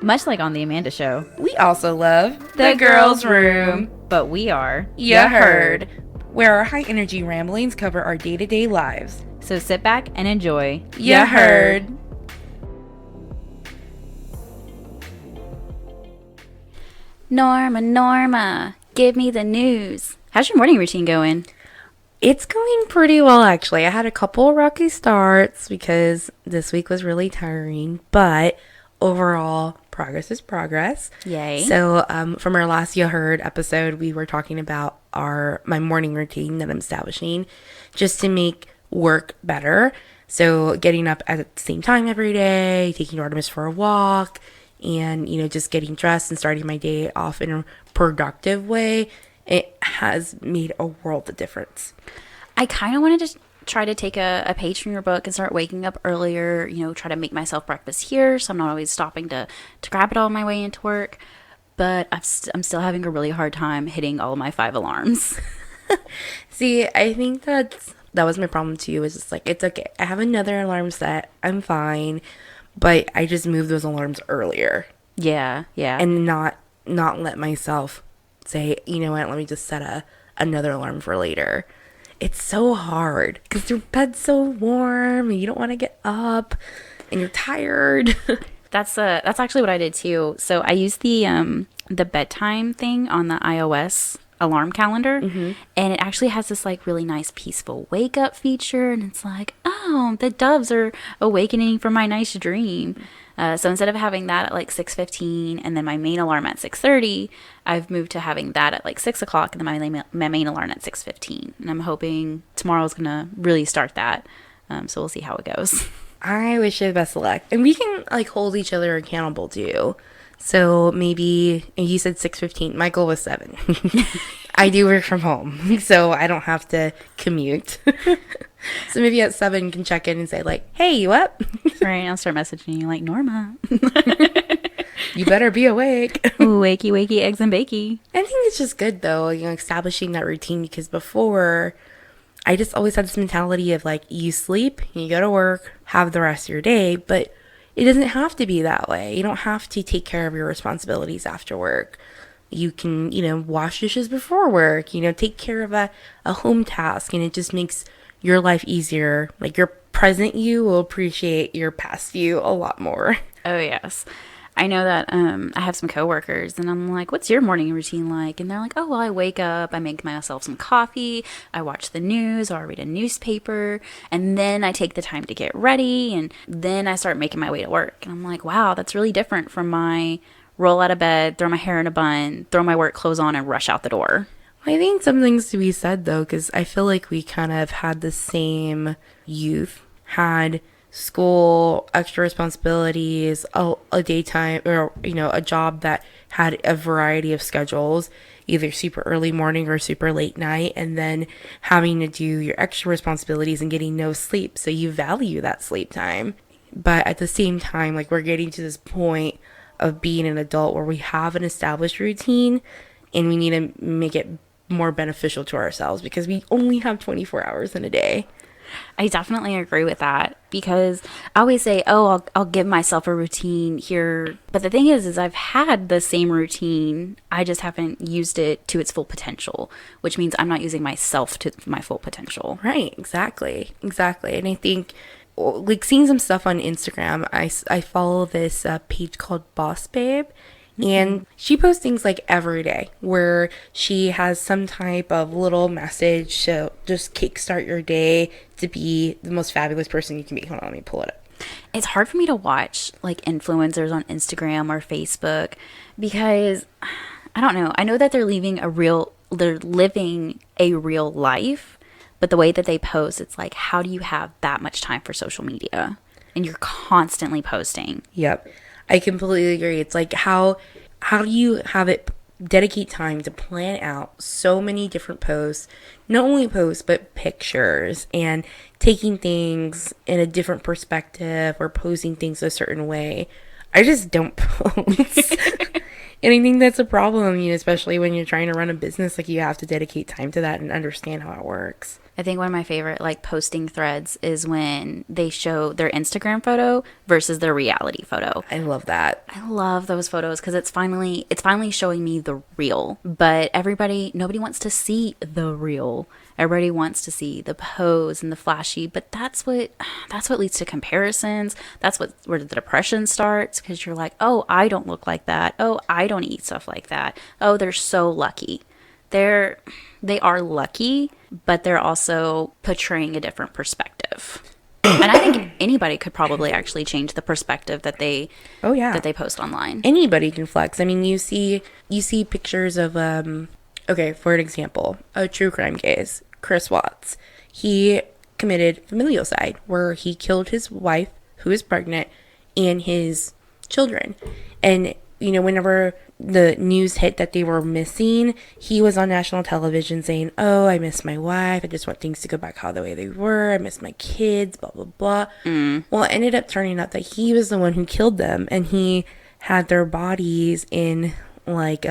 Much like on The Amanda Show, we also love The Girls' Room. But we are Ya Heard, where our high energy ramblings cover our day-to-day lives. So sit back and enjoy Ya Heard. Norma, give me the news. How's your morning routine going? It's going pretty well, actually. I had a couple rocky starts because this week was really tiring, but overall, progress is progress. Yay. So from our last You Heard episode, we were talking about my morning routine that I'm establishing just to make work better. So getting up at the same time every day, taking Artemis for a walk, and, just getting dressed and starting my day off in a productive way, it has made a world of difference. I kind of wanted to try to take a page from your book and start waking up earlier, try to make myself breakfast here so I'm not always stopping to grab it all on my way into work. But I'm still having a really hard time hitting all of my 5 alarms. See, I think that was my problem too. It's just like, it's okay. I have another alarm set. I'm fine. But I just moved those alarms earlier. Yeah. And not let myself say, you know what, let me just set another alarm for later. It's so hard because your bed's so warm and you don't want to get up and you're tired. That's actually what I did too. So I used the bedtime thing on the iOS alarm calendar, and it actually has this like really nice peaceful wake up feature, and it's like, oh, the doves are awakening from my nice dream. So instead of having that at like 6:15 and then my main alarm at 6:30, I've moved to having that at like 6 o'clock and then my main alarm at 6:15. And I'm hoping tomorrow's gonna really start that. So we'll see how it goes. I wish you the best of luck, and we can like hold each other accountable too. So maybe, and you said 6:15. My goal was 7. I do work from home, so I don't have to commute. So maybe at 7 you can check in and say like, hey, you up? Right, I'll start messaging you like, Norma. You better be awake. Ooh, wakey, eggs and bakey. I think it's just good though, establishing that routine, because before I just always had this mentality of like, you sleep, you go to work, have the rest of your day, but it doesn't have to be that way. You don't have to take care of your responsibilities after work. You can, wash dishes before work, take care of a home task, and it just makes your life easier. Like your present you will appreciate your past you a lot more. Oh, yes. I know that I have some coworkers, and I'm like, what's your morning routine like? And they're like, oh, well, I wake up, I make myself some coffee, I watch the news, or I read a newspaper, and then I take the time to get ready, and then I start making my way to work. And I'm like, wow, that's really different from my roll out of bed, throw my hair in a bun, throw my work clothes on, and rush out the door. I think something's to be said, though, because I feel like we kind of had the same youth, had school, extra responsibilities, a daytime, or a job that had a variety of schedules, either super early morning or super late night, and then having to do your extra responsibilities and getting no sleep, so you value that sleep time. But at the same time, like, we're getting to this point of being an adult where we have an established routine and we need to make it more beneficial to ourselves, because we only have 24 hours in a day. I definitely agree with that, because I always say, oh, I'll give myself a routine here. But the thing is I've had the same routine. I just haven't used it to its full potential, which means I'm not using myself to my full potential. Right. Exactly. And I think, like, seeing some stuff on Instagram, I follow this page called Boss Babe. And she posts things like every day where she has some type of little message to just kickstart your day to be the most fabulous person you can be. Hold on, let me pull it up. It's hard for me to watch like influencers on Instagram or Facebook because I don't know. I know that they're living a real life, but the way that they post, it's like, how do you have that much time for social media? And you're constantly posting. Yep. I completely agree. It's like, how do you have it dedicate time to plan out so many different posts, not only posts, but pictures, and taking things in a different perspective or posing things a certain way. I just don't post. And I think that's a problem, especially when you're trying to run a business. Like, you have to dedicate time to that and understand how it works. I think one of my favorite like posting threads is when they show their Instagram photo versus their reality photo. I love that. I love those photos because it's finally showing me the real. But nobody wants to see the real. Everybody wants to see the pose and the flashy. But that's what leads to comparisons. That's where the depression starts, because you're like, oh, I don't look like that. Oh, I don't eat stuff like that. Oh, they're so lucky. They are lucky, but they're also portraying a different perspective. And I think anybody could probably actually change the perspective that they post online. Anybody can flex. I mean, you see pictures of okay, for an example, a true crime case, Chris Watts. He committed familicide, where he killed his wife, who is pregnant, and his children. And whenever the news hit that they were missing, he was on national television saying, oh, I miss my wife. I just want things to go back how the way they were. I miss my kids, blah, blah, blah. Well, it ended up turning out that he was the one who killed them, and he had their bodies in like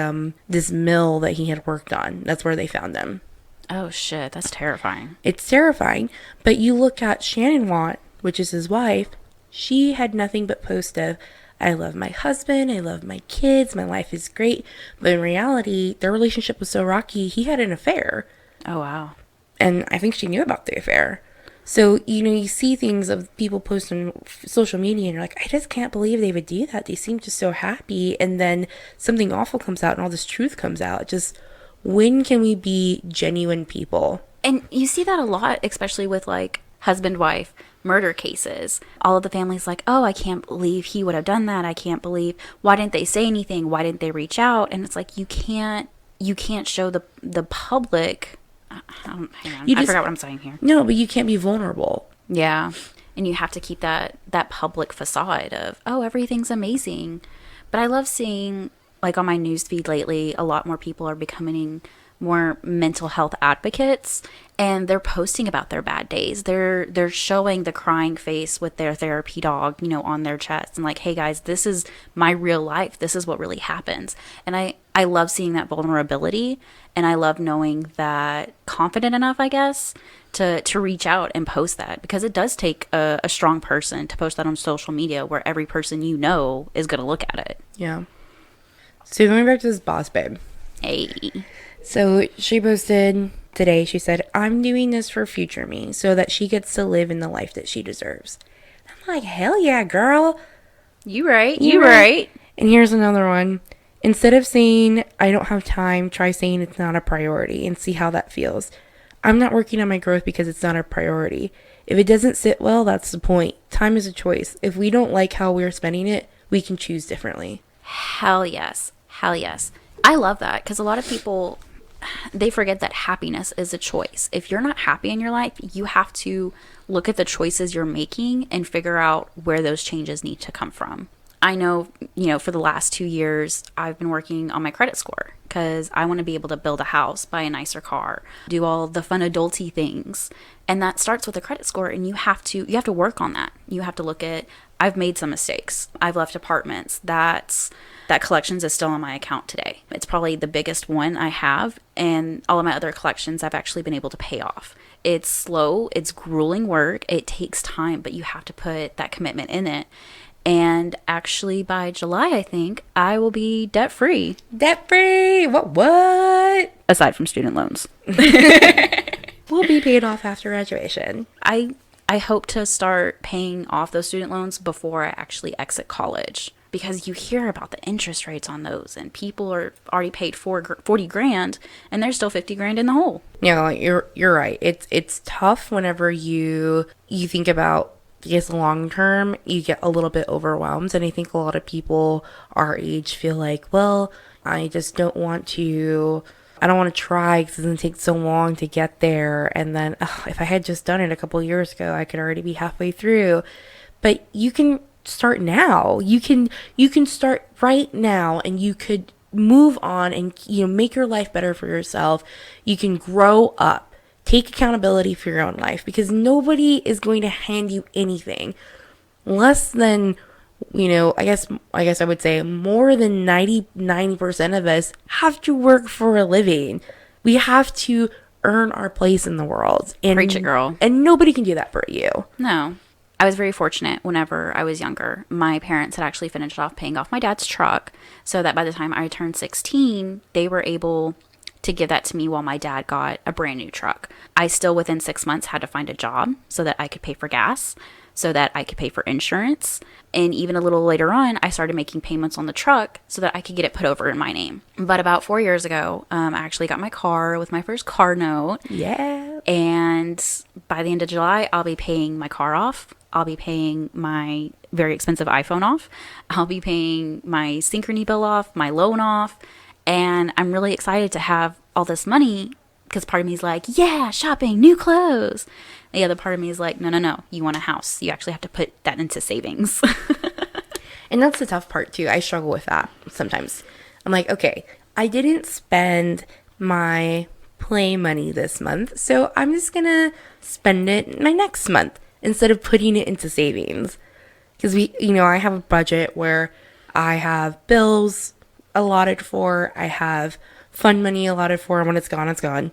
this mill that he had worked on. That's where they found them. Oh, shit. That's terrifying. It's terrifying. But you look at Shannon Watt, which is his wife. She had nothing but post of, I love my husband, I love my kids, my life is great. But in reality, their relationship was so rocky, he had an affair. Oh, wow. And I think she knew about the affair. So, you see things of people post on social media and you're like, I just can't believe they would do that. They seem just so happy. And then something awful comes out and all this truth comes out. Just, when can we be genuine people? And you see that a lot, especially with like husband-wife murder cases. All of the families like, oh, I can't believe he would have done that. I can't believe, why didn't they say anything? Why didn't they reach out? And it's like, you can't show the public. Hang on, I forgot what I'm saying here. No, but you can't be vulnerable. Yeah. And you have to keep that public facade of, oh, everything's amazing. But I love seeing, like on my news feed lately, a lot more people are becoming more mental health advocates, and they're posting about their bad days. They're showing the crying face with their therapy dog, on their chest, and like, hey guys, this is my real life. This is what really happens. And I love seeing that vulnerability, and I love knowing that confident enough, I guess, to reach out and post that, because it does take a strong person to post that on social media where every person is going to look at it. Yeah. So going back to this boss babe. Hey. So she posted today, she said, I'm doing this for future me so that she gets to live in the life that she deserves. I'm like, hell yeah, girl. You right. You right. And here's another one. Instead of saying, I don't have time, try saying it's not a priority and see how that feels. I'm not working on my growth because it's not a priority. If it doesn't sit well, that's the point. Time is a choice. If we don't like how we're spending it, we can choose differently. Hell yes. Hell yes. I love that, because a lot of people, they forget that happiness is a choice. If you're not happy in your life, you have to look at the choices you're making and figure out where those changes need to come from. I know, for the last 2 years, I've been working on my credit score because I want to be able to build a house, buy a nicer car, do all the fun adulty things. And that starts with a credit score, and you have to work on that. You have to look at, I've made some mistakes. I've left apartments. That collections is still on my account today. It's probably the biggest one I have, and all of my other collections I've actually been able to pay off. It's slow, it's grueling work, it takes time, but you have to put that commitment in it. And actually by July, I think, I will be debt-free. Debt-free? What? Aside from student loans. We'll be paid off after graduation. I hope to start paying off those student loans before I actually exit college. Because you hear about the interest rates on those, and people are already paid 40 grand, and they're still 50 grand in the hole. Yeah, you're right. It's tough whenever you think about, I guess, long term. You get a little bit overwhelmed, and I think a lot of people our age feel like, well, I just don't want to. I don't want to try because it's going to take so long to get there. And then if I had just done it a couple years ago, I could already be halfway through. But you can start now. You can start right now, and you could move on and make your life better for yourself. You can grow up. Take accountability for your own life, because nobody is going to hand you anything. Less than, I guess I would say more than 90% of us have to work for a living. We have to earn our place in the world. And, Preach it, girl. And nobody can do that for you. No. I was very fortunate whenever I was younger. My parents had actually finished off paying off my dad's truck so that by the time I turned 16, they were able to give that to me while my dad got a brand new truck. I still, within 6 months, had to find a job so that I could pay for gas, so that I could pay for insurance. And even a little later on, I started making payments on the truck so that I could get it put over in my name. But about 4 years ago, I actually got my car with my first car note. Yeah. And by the end of July, I'll be paying my car off. I'll be paying my very expensive iPhone off. I'll be paying my Synchrony bill off, my loan off. And I'm really excited to have all this money because part of me is like, yeah, shopping, new clothes. The other part of me is like, no, you want a house. You actually have to put that into savings. And that's the tough part too. I struggle with that sometimes. I'm like, okay, I didn't spend my play money this month, so I'm just going to spend it my next month instead of putting it into savings. Because I have a budget where I have bills allotted for, I have fun money allotted for, and when it's gone,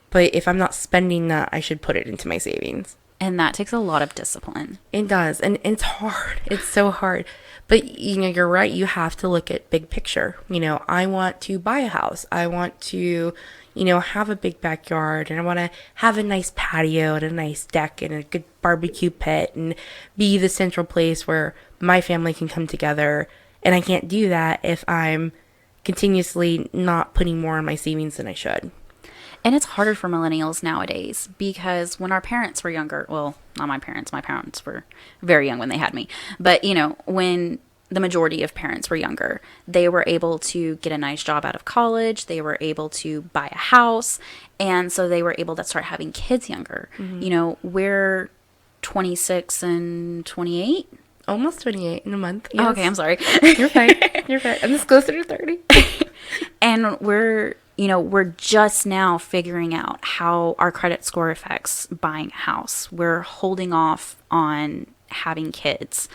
But if I'm not spending that, I should put it into my savings. And that takes a lot of discipline. It does. And it's hard. It's so hard. But, you're right. You have to look at big picture. I want to buy a house. I want to, have a big backyard, and I want to have a nice patio and a nice deck and a good barbecue pit and be the central place where my family can come together. And I can't do that if I'm continuously not putting more in my savings than I should. And it's harder for millennials nowadays because when our parents were younger, well, not my parents were very young when they had me. But, when the majority of parents were younger, they were able to get a nice job out of college. They were able to buy a house. And so they were able to start having kids younger. Mm-hmm. We're 26 and 28. Almost 28 in a month. Yes. Oh, okay, I'm sorry. You're fine. You're fine. I'm just closer to 30. And we're just now figuring out how our credit score affects buying a house. We're holding off on having kids.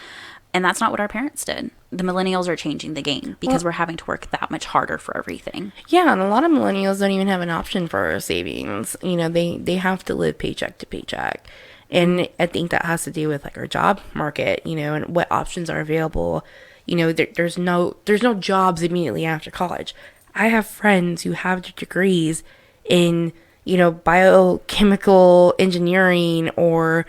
And that's not what our parents did. The millennials are changing the game because we're having to work that much harder for everything. Yeah, and a lot of millennials don't even have an option for savings. They have to live paycheck to paycheck. And I think that has to do with our job market, and what options are available. There's no jobs immediately after college. I have friends who have degrees in, biochemical engineering or,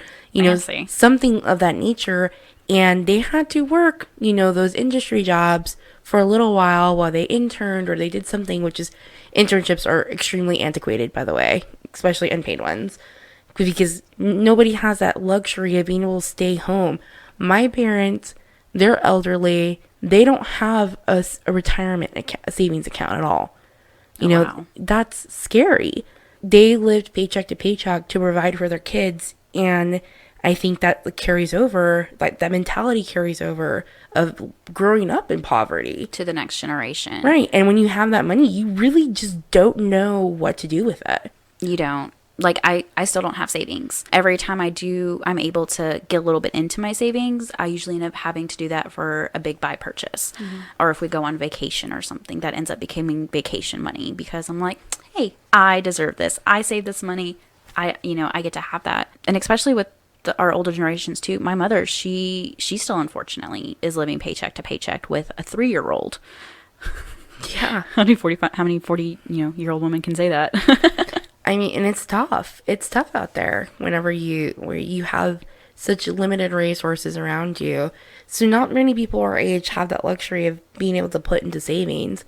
something of that nature. And they had to work, those industry jobs for a little while they interned or they did something, which is internships are extremely antiquated, by the way, especially unpaid ones. Because nobody has that luxury of being able to stay home. My parents, they're elderly. They don't have a retirement a savings account at all. Wow. That's scary. They lived paycheck to paycheck to provide for their kids. And I think that carries over, that mentality carries over of growing up in poverty. To the next generation. Right. And when you have that money, you really just don't know what to do with it. You don't. I still don't have savings. Every time I do, I'm able to get a little bit into my savings. I usually end up having to do that for a big buy purchase. Mm-hmm. Or if we go on vacation or something, that ends up becoming vacation money because I'm like, hey, I deserve this. I save this money. I get to have that. And especially with our older generations too. My mother, she still unfortunately is living paycheck to paycheck with a 3-year-old. Yeah. How many 40-year-old woman can say that? I mean, and it's tough. It's tough out there where you have such limited resources around you. So not many people our age have that luxury of being able to put into savings,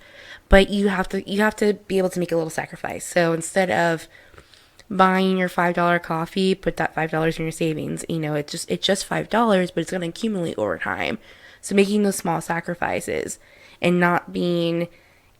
but you have to be able to make a little sacrifice. So instead of buying your $5 coffee, put that $5 in your savings. It's just $5, but it's going to accumulate over time. So making those small sacrifices and not being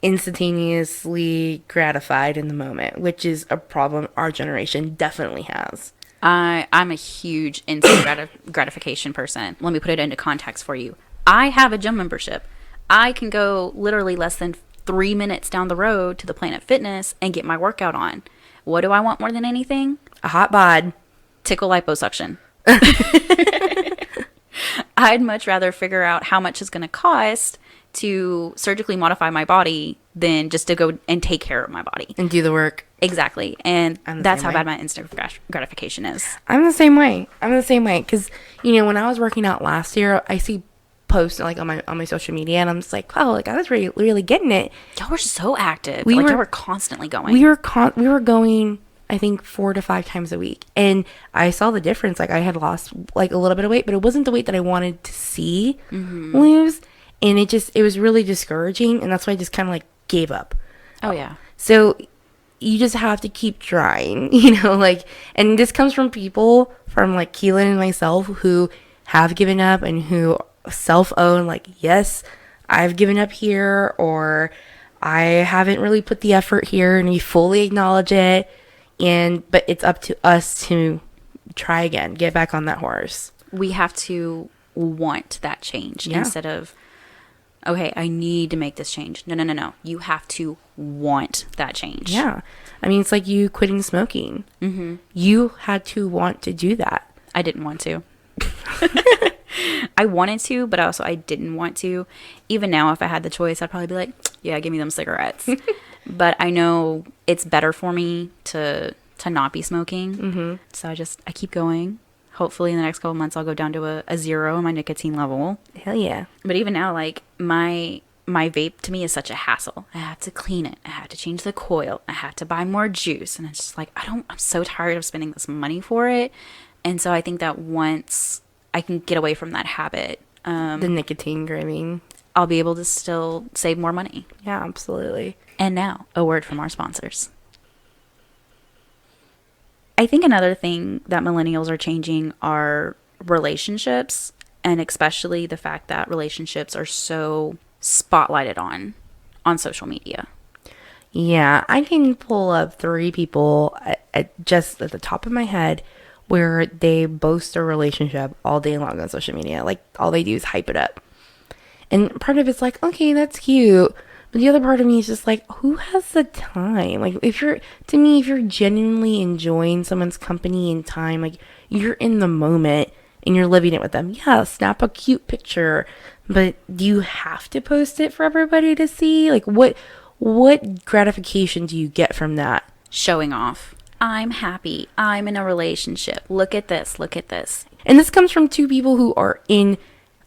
instantaneously gratified in the moment, which is a problem our generation definitely has. I'm a huge instant gratification person. Let me put it into context for you. I have a gym membership. I can go literally less than 3 minutes down the road to the Planet Fitness and get my workout on. What do I want more than anything? A hot bod. Tickle liposuction. I'd much rather figure out how much it's going to cost to surgically modify my body than just to go and take care of my body. And do the work. Exactly. And that's how bad my instant gratification is. I'm the same way. Because, when I was working out last year, I see posts like on my social media, and I'm just like, wow, like I was really, really getting it. Y'all were so active. Y'all were constantly going. We were going, I think 4 to 5 times a week, and I saw the difference. Like I had lost like a little bit of weight, but it wasn't the weight that I wanted to see lose, and it was really discouraging, and that's why I just kind of like gave up. Oh yeah. So you just have to keep trying, and this comes from people from like Kielyn and myself who have given up and who self-own, like, yes, I've given up here, or I haven't really put the effort here, and we fully acknowledge it. But it's up to us to try again, get back on that horse. We have to want that change instead of, okay, I need to make this change. No. You have to want that change. Yeah. I mean, it's like you quitting smoking. Mm-hmm. You had to want to do that. I didn't want to. I wanted to, but also I didn't want to. Even now, if I had the choice, I'd probably be like, yeah, give me them cigarettes. But I know it's better for me to not be smoking. Mm-hmm. So I keep going. Hopefully in the next couple of months, I'll go down to a 0 in my nicotine level. Hell yeah. But even now, like my vape to me is such a hassle. I have to clean it. I have to change the coil. I have to buy more juice. And it's just like, I'm so tired of spending this money for it. And so I think that once I can get away from that habit, the nicotine craving, I'll be able to still save more money. Yeah, absolutely. And now, a word from our sponsors. I think another thing that millennials are changing are relationships, and especially the fact that relationships are so spotlighted on social media. Yeah, I can pull up 3 people just at the top of my head where they boast their relationship all day long on social media. Like, all they do is hype it up. And part of it's like, okay, that's cute. But the other part of me is just like, who has the time? Like, if you're genuinely enjoying someone's company and time, like, you're in the moment and you're living it with them. Yeah, snap a cute picture. But do you have to post it for everybody to see? Like, what gratification do you get from that? Showing off. I'm happy. I'm in a relationship. Look at this. Look at this. And this comes from 2 people who are in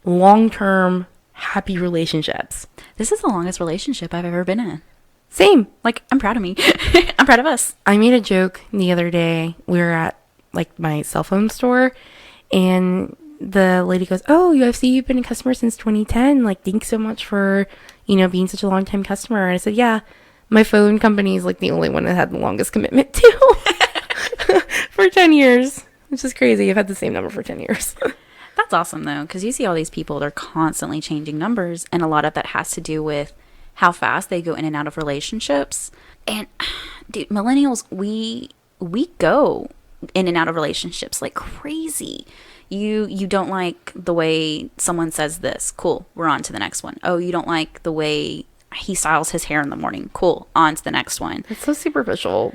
long-term happy relationships. This is the longest relationship I've ever been in. Same. Like, I'm proud of me. I'm proud of us. I made a joke the other day. We were at like my cell phone store, and the lady goes, "Oh, I see you've been a customer since 2010. Like, thanks so much for, being such a long time customer." And I said, "Yeah, my phone company is like the only one that had the longest commitment to for 10 years, which is crazy. I've had the same number for 10 years." That's awesome, though, because you see all these people, they're constantly changing numbers, and a lot of that has to do with how fast they go in and out of relationships. And, dude, millennials, we go in and out of relationships like crazy. You don't like the way someone says this. Cool, we're on to the next one. Oh, you don't like the way he styles his hair in the morning. Cool, on to the next one. It's so superficial.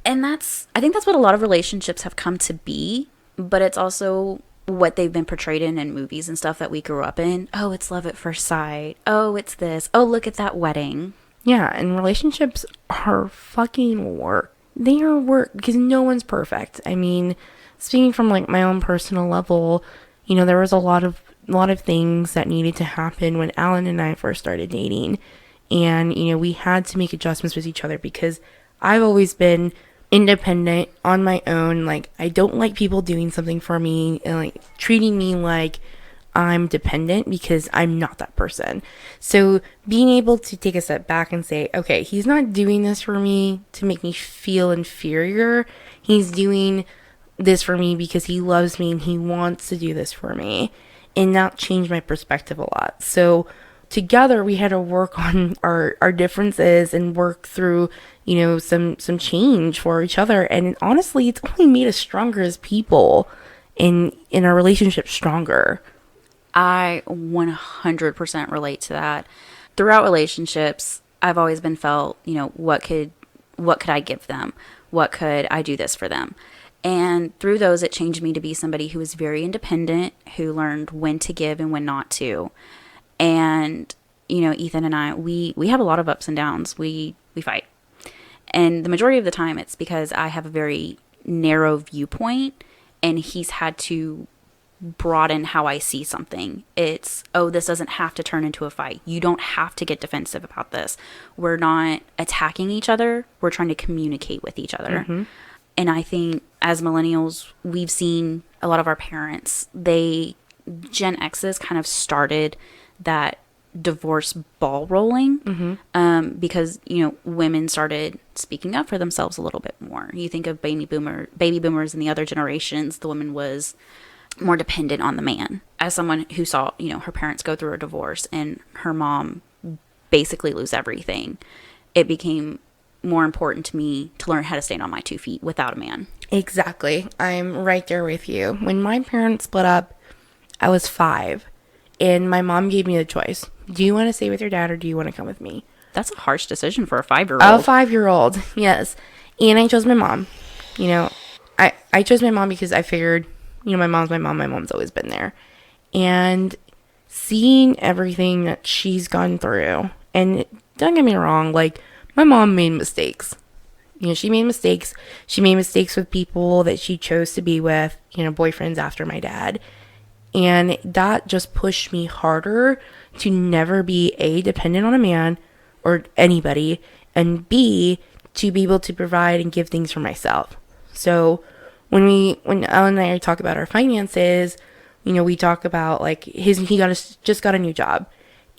And I think that's what a lot of relationships have come to be, but it's also what they've been portrayed in movies and stuff that we grew up in. Oh, it's love at first sight. Oh, it's this. Oh, look at that wedding. Yeah, and relationships are fucking work. They are work because no one's perfect. I mean, speaking from like my own personal level, there was a lot of things that needed to happen when Alan and I first started dating. And, we had to make adjustments with each other because I've always been independent on my own. Like, I don't like people doing something for me and like treating me like I'm dependent, because I'm not that person. So being able to take a step back and say, okay, he's not doing this for me to make me feel inferior. He's doing this for me because he loves me and he wants to do this for me. And that changed my perspective a lot. So together we had to work on our differences and work through, some change for each other. And honestly, it's only made us stronger as people in our relationship stronger. I 100% relate to that. Throughout relationships, I've always been felt, what could I give them? What could I do this for them? And through those, it changed me to be somebody who was very independent, who learned when to give and when not to. And, you know, Ethan and I, we have a lot of ups and downs. We fight. And the majority of the time, it's because I have a very narrow viewpoint, and he's had to broaden how I see something. It's, oh, this doesn't have to turn into a fight. You don't have to get defensive about this. We're not attacking each other. We're trying to communicate with each other. Mm-hmm. And I think as millennials, we've seen a lot of our parents, Gen X's kind of started that divorce ball rolling, because, you know, women started speaking up for themselves a little bit more. You think of baby boomers and the other generations, the woman was more dependent on the man. As someone who saw, you know, her parents go through a divorce and her mom basically lose everything, it became more important to me to learn how to stand on my 2 feet without a man. Exactly. I'm right there with you. When my parents split up, I was 5, and my mom gave me the choice. Do you want to stay with your dad, or do you want to come with me? That's a harsh decision for a 5-year-old. A 5-year-old, yes. And I chose my mom. You know, I chose my mom because I figured, you know, my mom's my mom. My mom's always been there. And seeing everything that she's gone through, and don't get me wrong, like, my mom made mistakes. You know, she made mistakes. She made mistakes with people that she chose to be with, you know, boyfriends after my dad. And that just pushed me harder to never be A, dependent on a man or anybody, and B, to be able to provide and give things for myself. So when Alan and I talk about our finances, you know, we talk about like he just got a new job,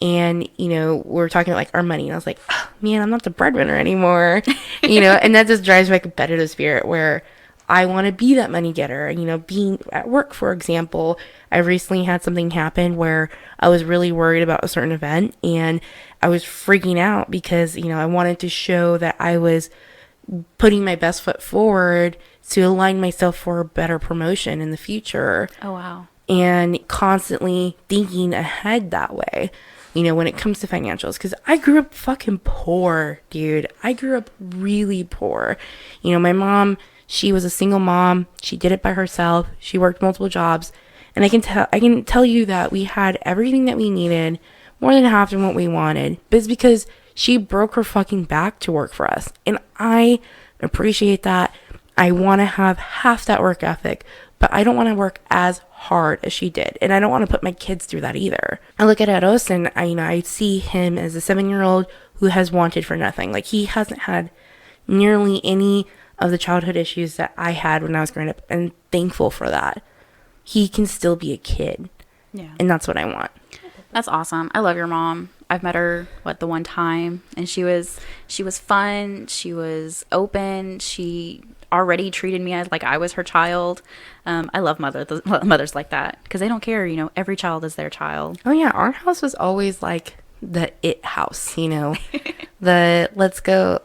and, you know, we're talking about like our money, and I was like, oh, man, I'm not the breadwinner anymore, you know, and that just drives my competitive spirit where I want to be that money getter. You know, being at work, for example, I recently had something happen where I was really worried about a certain event, and I was freaking out because, you know, I wanted to show that I was putting my best foot forward to align myself for a better promotion in the future. Oh, wow. And constantly thinking ahead that way, you know, when it comes to financials. Because I grew up fucking poor, dude. I grew up really poor. You know, my mom, she was a single mom. She did it by herself. She worked multiple jobs. And I can tell you that we had everything that we needed, more than half of what we wanted. But it's because she broke her fucking back to work for us. And I appreciate that. I want to have half that work ethic, but I don't want to work as hard as she did. And I don't want to put my kids through that either. I look at Eros, and I see him as a 7-year-old who has wanted for nothing. Like, he hasn't had nearly any of the childhood issues that I had when I was growing up, and thankful for that. He can still be a kid. Yeah. And that's what I want. That's awesome. I love your mom. I've met her, the one time, and she was fun. She was open. She already treated me as like I was her child. I love mothers like that, because they don't care. You know, every child is their child. Oh yeah, our house was always like the it house. You know, the let's go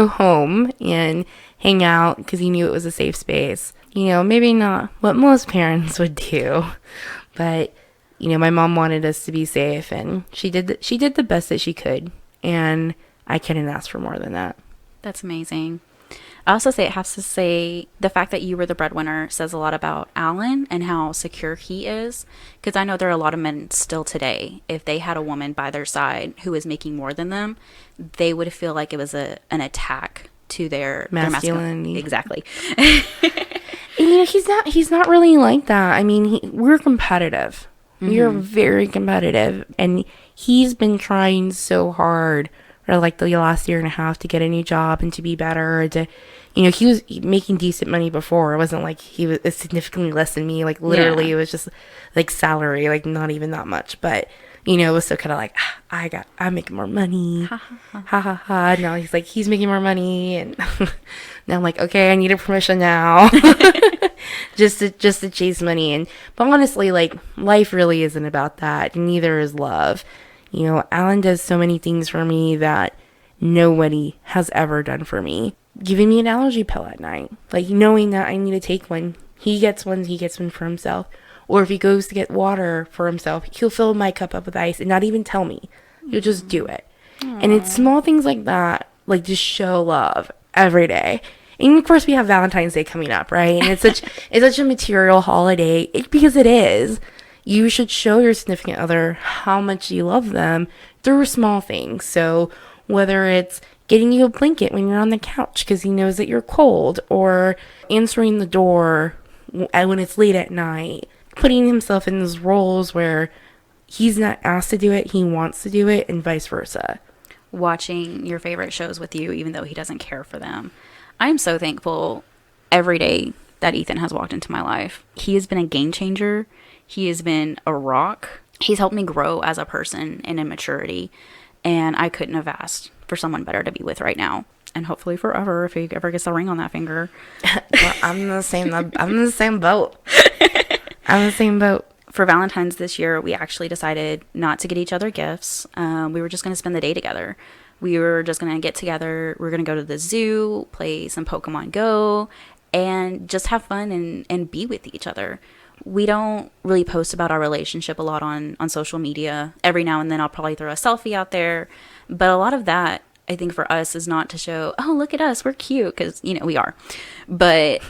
home and hang out, because you knew it was a safe space. You know, maybe not what most parents would do, but, you know, my mom wanted us to be safe, and she did the best that she could, and I couldn't ask for more than that. That's amazing. I also have to say the fact that you were the breadwinner says a lot about Alan and how secure he is, because I know there are a lot of men still today, if they had a woman by their side who is making more than them, they would feel like it was an attack to their masculinity. Exactly. And, you know, he's not really like that. I mean, we're competitive. Mm-hmm. We are very competitive, and he's been trying so hard for like the last year and a half to get a new job and to be better. You know, he was making decent money before. It wasn't like he was significantly less than me. Like, literally, yeah. It was just like salary, like not even that much. But, you know, it was still kind of like, I'm making more money. Ha ha ha. Now he's making more money, and now I'm like, okay, I need a promotion now. just to chase money. But honestly, like, life really isn't about that. Neither is love. You know, Alan does so many things for me that nobody has ever done for me. Giving me an allergy pill at night. Like, knowing that I need to take one. He gets one for himself. Or if he goes to get water for himself, he'll fill my cup up with ice and not even tell me. He'll just do it. Aww. And it's small things like that, like, just show love every day. And of course we have Valentine's Day coming up, right? And it's such a material holiday because it is. You should show your significant other how much you love them through small things. So whether it's getting you a blanket when you're on the couch because he knows that you're cold, or answering the door when it's late at night, putting himself in those roles where he's not asked to do it, he wants to do it, and vice versa. Watching your favorite shows with you, even though he doesn't care for them. I'm so thankful every day that Ethan has walked into my life. He has been a game changer. He has been a rock. He's helped me grow as a person and in maturity. And I couldn't have asked for someone better to be with right now. And hopefully forever, if he ever gets a ring on that finger. Well, I'm in the same boat. I'm in the same boat. For Valentine's this year, we actually decided not to get each other gifts. We were just going to spend the day together. We were just going to get together. We were going to go to the zoo, play some Pokemon Go, and just have fun and be with each other. We don't really post about our relationship a lot on social media. Every now and then I'll probably throw a selfie out there. But a lot of that, I think for us, is not to show, oh, look at us, we're cute, because, we are. But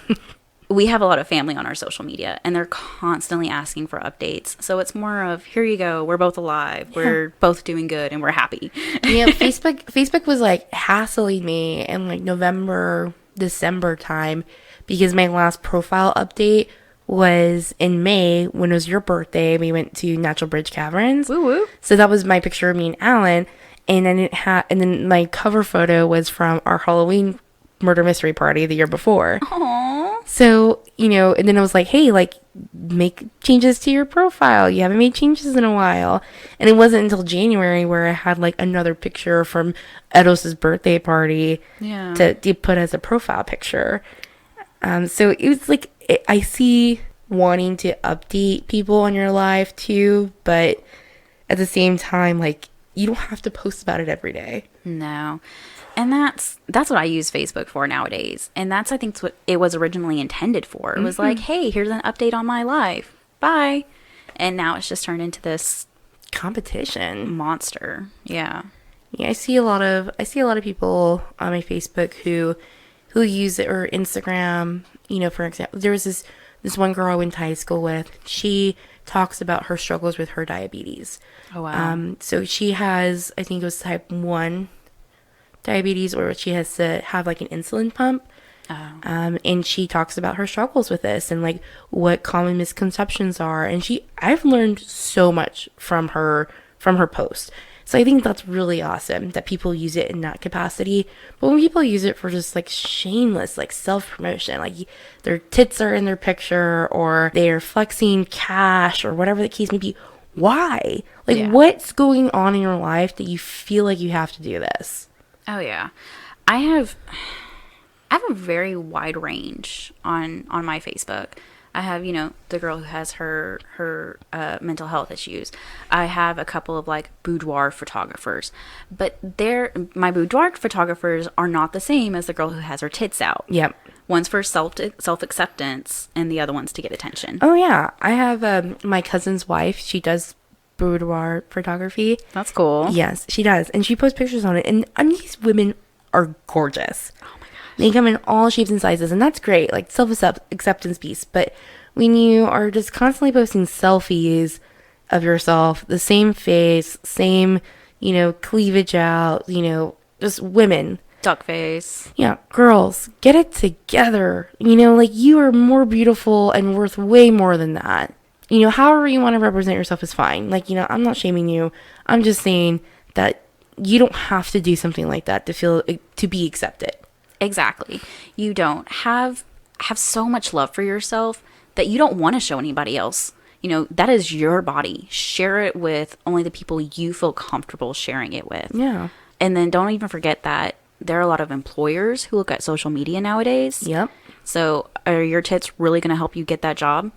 we have a lot of family on our social media, and they're constantly asking for updates. So it's more of, here you go, we're both alive, we're both doing good, and we're happy. Yeah, Facebook was like hassling me in like November, December time, because my last profile update was in May when it was your birthday. We went to Natural Bridge Caverns. Woo woo. So that was my picture of me and Alan, and then my cover photo was from our Halloween murder mystery party the year before. Aww. So, and then I was like, hey, like, make changes to your profile. You haven't made changes in a while. And it wasn't until January where I had, like, another picture from Edos's birthday party to put as a profile picture. So it was like, I see wanting to update people in your life too, but at the same time, like, you don't have to post about it every day. No. And that's what I use Facebook for nowadays. And that's, I think, what it was originally intended for. It was like, hey, here's an update on my life. Bye. And now it's just turned into this competition monster. Yeah. Yeah, I see a lot of people on my Facebook who use it, or Instagram, for example. There was this one girl I went to high school with. She talks about her struggles with her diabetes. Oh, wow. So she has, I think it was type 1 diabetes, or she has to have like an insulin pump. Oh. And she talks about her struggles with this and like what common misconceptions are. And I've learned so much from her post. So I think that's really awesome that people use it in that capacity. But when people use it for just like shameless, like self-promotion, like their tits are in their picture, or they're flexing cash, or whatever the case may be, why? Like, what's going on in your life that you feel like you have to do this? Oh, yeah. I have a very wide range on my Facebook. I have, the girl who has her mental health issues. I have a couple of like boudoir photographers, but my boudoir photographers are not the same as the girl who has her tits out. Yep. One's for self-acceptance and the other one's to get attention. Oh yeah. I have my cousin's wife. She does boudoir photography. That's cool. Yes, she does. And she posts pictures on it. And these women are gorgeous. Oh my gosh. They come in all shapes and sizes, and that's great, like self-acceptance piece. But when you are just constantly posting selfies of yourself, the same face, same, cleavage out, just women. Duck face. Yeah, girls, get it together. Like, you are more beautiful and worth way more than that. However you want to represent yourself is fine. Like, I'm not shaming you. I'm just saying that you don't have to do something like that to be accepted. Exactly. You don't have so much love for yourself that you don't want to show anybody else. That is your body. Share it with only the people you feel comfortable sharing it with. Yeah. And then don't even forget that there are a lot of employers who look at social media nowadays. Yep. So are your tits really going to help you get that job?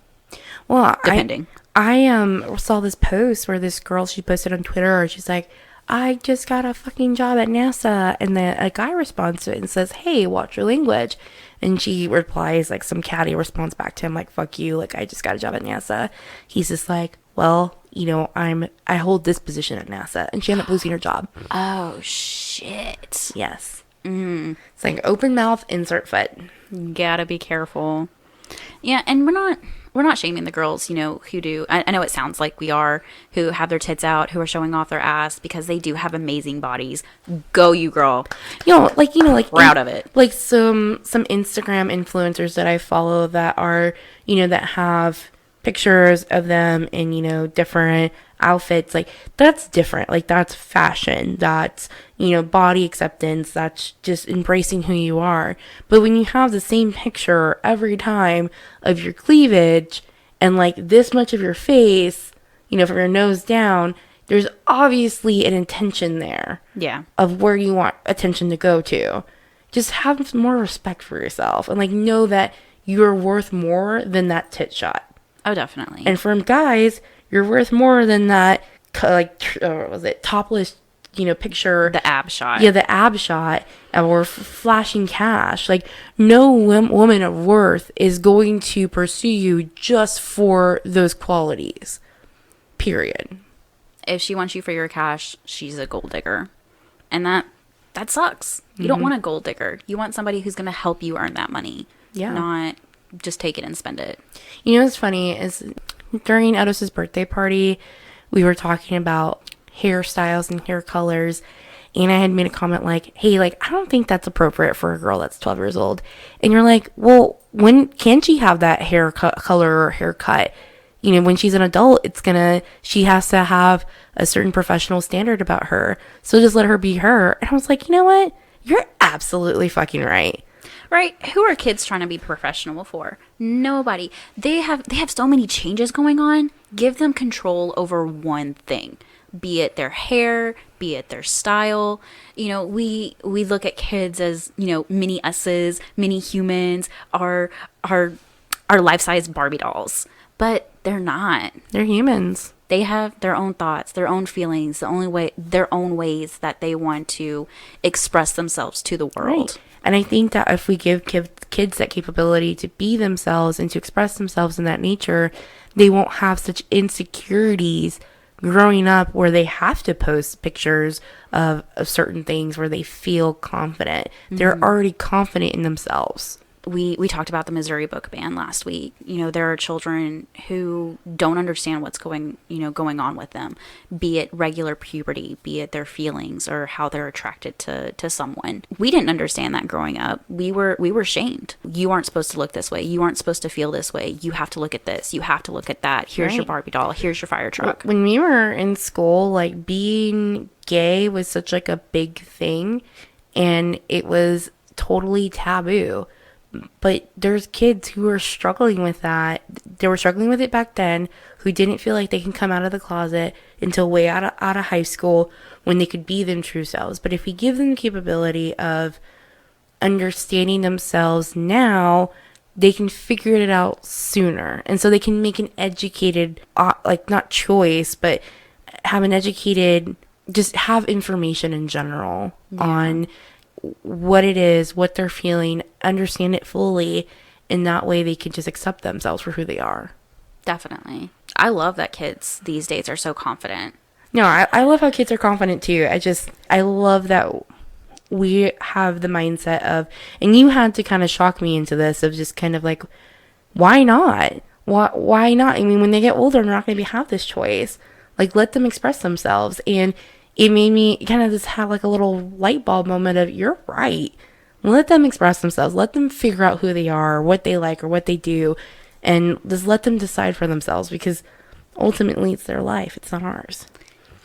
Well, depending. I saw this post where this girl, she posted on Twitter, she's like, I just got a fucking job at NASA. And then a guy responds to it and says, hey, watch your language. And she replies, like, some catty response back to him, like, fuck you, like, I just got a job at NASA. He's just like, well, I hold this position at NASA. And she ended up losing her job. Oh, shit. Yes. It's like open mouth, insert foot. Gotta be careful. Yeah, and we're not shaming the girls, who do. I know it sounds like we are, who have their tits out, who are showing off their ass, because they do have amazing bodies. Go, you girl. Like Proud of it. Like some Instagram influencers that I follow that are, that have pictures of them in, different outfits. Like, that's different. Like, that's fashion. That's, body acceptance. That's just embracing who you are. But when you have the same picture every time of your cleavage and like this much of your face, from your nose down, there's obviously an intention there. Yeah. Of where you want attention to go to. Just have more respect for yourself and like know that you're worth more than that tit shot. Oh, definitely. And from guys, you're worth more than that, topless, picture. The ab shot. Yeah, the ab shot or flashing cash. Like, no woman of worth is going to pursue you just for those qualities. Period. If she wants you for your cash, she's a gold digger. And that sucks. You don't want a gold digger. You want somebody who's going to help you earn that money. Yeah. Not just take it and spend it. What's funny is during Edos's birthday party, we were talking about hairstyles and hair colors, and I had made a comment like, hey, like, I don't think that's appropriate for a girl that's 12 years old. And you're like, well, when can she have that hair color or haircut? When she's an adult, she has to have a certain professional standard about her. So just let her be her. And I was like, you know what? You're absolutely fucking right. Right? Who are kids trying to be professional for? Nobody. They have so many changes going on. Give them control over one thing. Be it their hair, be it their style. We look at kids as, mini us's, mini humans, our life-size Barbie dolls. But they're not. They're humans. They have their own thoughts, their own feelings, their own ways that they want to express themselves to the world. Right. And I think that if we give kids that capability to be themselves and to express themselves in that nature, they won't have such insecurities growing up where they have to post pictures of certain things where they feel confident. Mm-hmm. They're already confident in themselves. We talked about the Missouri book ban last week. There are children who don't understand what's going on with them, be it regular puberty, be it their feelings or how they're attracted to someone. We didn't understand that growing up. We were shamed. You aren't supposed to look this way. You aren't supposed to feel this way. You have to look at this. You have to look at that. Here's your Barbie doll. Here's your fire truck. When we were in school, like, being gay was such like a big thing, and it was totally taboo. But there's kids who are struggling with that. They were struggling with it back then, who didn't feel like they can come out of the closet until way out of high school when they could be them true selves. But if we give them the capability of understanding themselves now, they can figure it out sooner. And so they can make an educated, not choice, but have an educated, just have information in general on what it is, what they're feeling, understand it fully, and that way they can just accept themselves for who they are. Definitely. I love that kids these days are so confident. No, I love how kids are confident too. I love that we have the mindset of, and you had to kind of shock me into this, of just kind of like, why not? Why not? I mean, when they get older, they're not going to have this choice. Like, let them express themselves. And it made me kind of just have like a little light bulb moment of, you're right. Let them express themselves. Let them figure out who they are, what they like, or what they do. And just let them decide for themselves, because ultimately it's their life. It's not ours.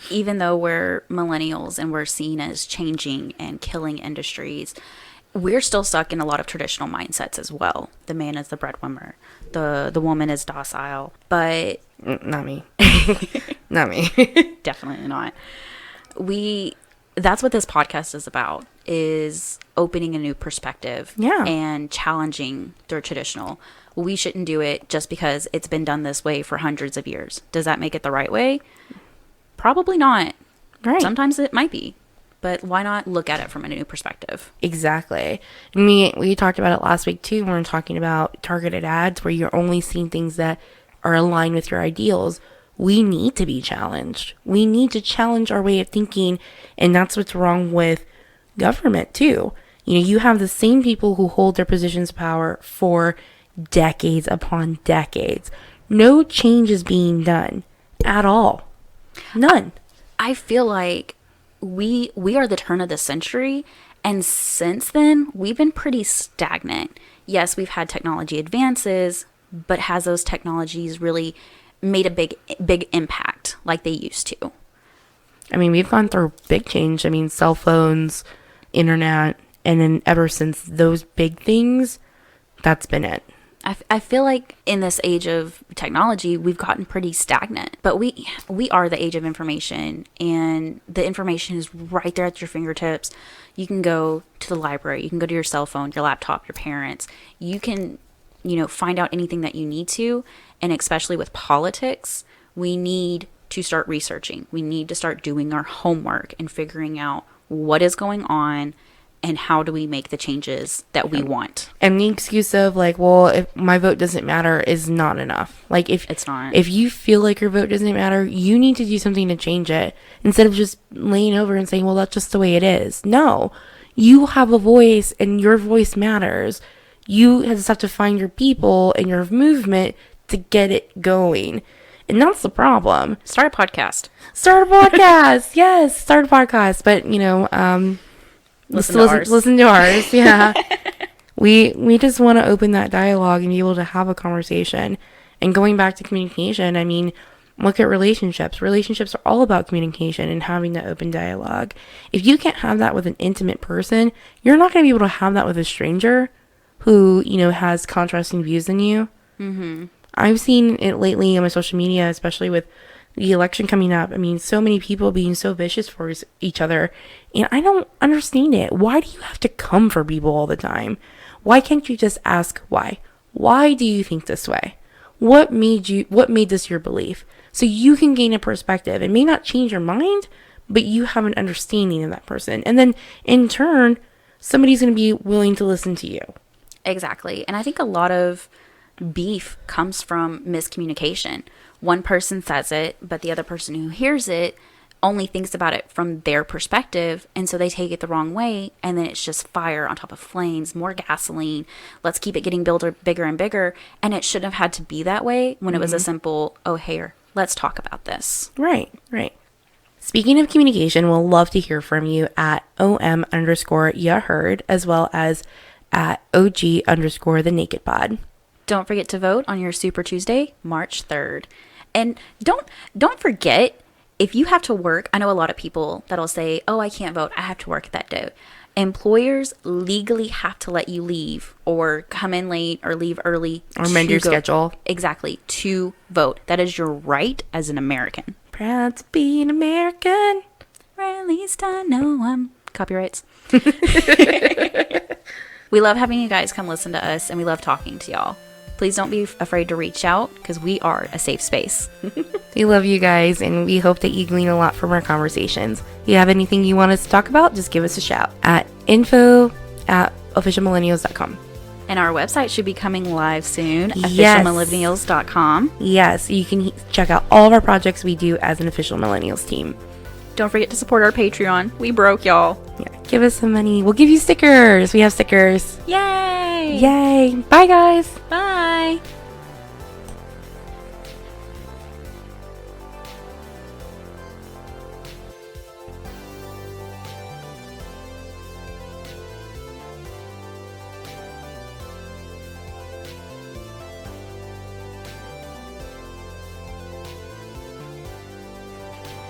Even though we're millennials and we're seen as changing and killing industries, we're still stuck in a lot of traditional mindsets as well. The man is the breadwinner. The woman is docile. But not me. Not me. Definitely not. That's what this podcast is about, is opening a new perspective and challenging their traditional. We shouldn't do it just because it's been done this way for hundreds of years. Does that make it the right way? Probably not. Right. Sometimes it might be, but why not look at it from a new perspective? Exactly. And we talked about it last week too, when we were talking about targeted ads where you're only seeing things that are aligned with your ideals. We need to be challenged. We need to challenge our way of thinking. And that's what's wrong with government too, You have the same people who hold their positions of power for decades upon decades. No change is being done at all. None. I feel like we are the turn of the century, and since then we've been pretty stagnant. Yes, we've had technology advances, but has those technologies really made a big impact like they used to? I mean, we've gone through big change. I mean, cell phones, internet, and then ever since those big things, that's been it. I feel like in this age of technology, we've gotten pretty stagnant. But we are the age of information, and the information is right there at your fingertips. You can go to the library, you can go to your cell phone, your laptop, your parents. You can, find out anything that you need to. And especially with politics, we need to start researching. We need to start doing our homework and figuring out what is going on and how do we make the changes that we want. And the excuse of well, if my vote doesn't matter is not enough. If it's not. If you feel like your vote doesn't matter, you need to do something to change it instead of just laying over and saying, well, that's just the way it is. No, you have a voice and your voice matters. You just have to find your people and your movement to get it going. And that's the problem. Start a podcast. Yes, start a podcast. But, listen to ours. Yeah. We just want to open that dialogue and be able to have a conversation. And going back to communication, I mean, look at relationships. Relationships are all about communication and having that open dialogue. If you can't have that with an intimate person, you're not going to be able to have that with a stranger who, has contrasting views than you. Mm-hmm. I've seen it lately on my social media, especially with the election coming up. I mean, so many people being so vicious for each other. And I don't understand it. Why do you have to come for people all the time? Why can't you just ask why? Why do you think this way? What made this your belief? So you can gain a perspective. It may not change your mind, but you have an understanding of that person. And then in turn, somebody's going to be willing to listen to you. Exactly. And I think a lot of beef comes from miscommunication. One person says it, but the other person who hears it only thinks about it from their perspective, and so they take it the wrong way, and then it's just fire on top of flames, more gasoline. Let's keep it getting bigger and bigger, and it shouldn't have had to be that way when it was a simple, oh, hey, let's talk about this. Right. Speaking of communication, we'll love to hear from you at OM_YaHeard, as well as at OG_The Naked Pod. Don't forget to vote on your Super Tuesday, March 3rd. And don't forget, if you have to work, I know a lot of people that'll say, oh, I can't vote, I have to work that day. Employers legally have to let you leave or come in late or leave early. Or amend your schedule. Exactly, to vote. That is your right as an American. Proud to be an American. Or at least I know I'm... Copyrights. We love having you guys come listen to us, and we love talking to y'all. Please don't be afraid to reach out, because we are a safe space. We love you guys, and we hope that you glean a lot from our conversations. If you have anything you want us to talk about, just give us a shout at info@officialmillennials.com. And our website should be coming live soon, officialmillennials.com. Yes, you can check out all of our projects we do as an Official Millennials team. Don't forget to support our Patreon. We broke, y'all. Yeah, give us some money. We'll give you stickers. We have stickers. Yay! Yay! Bye, guys. Bye.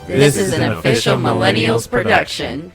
This is an Official Millennials production.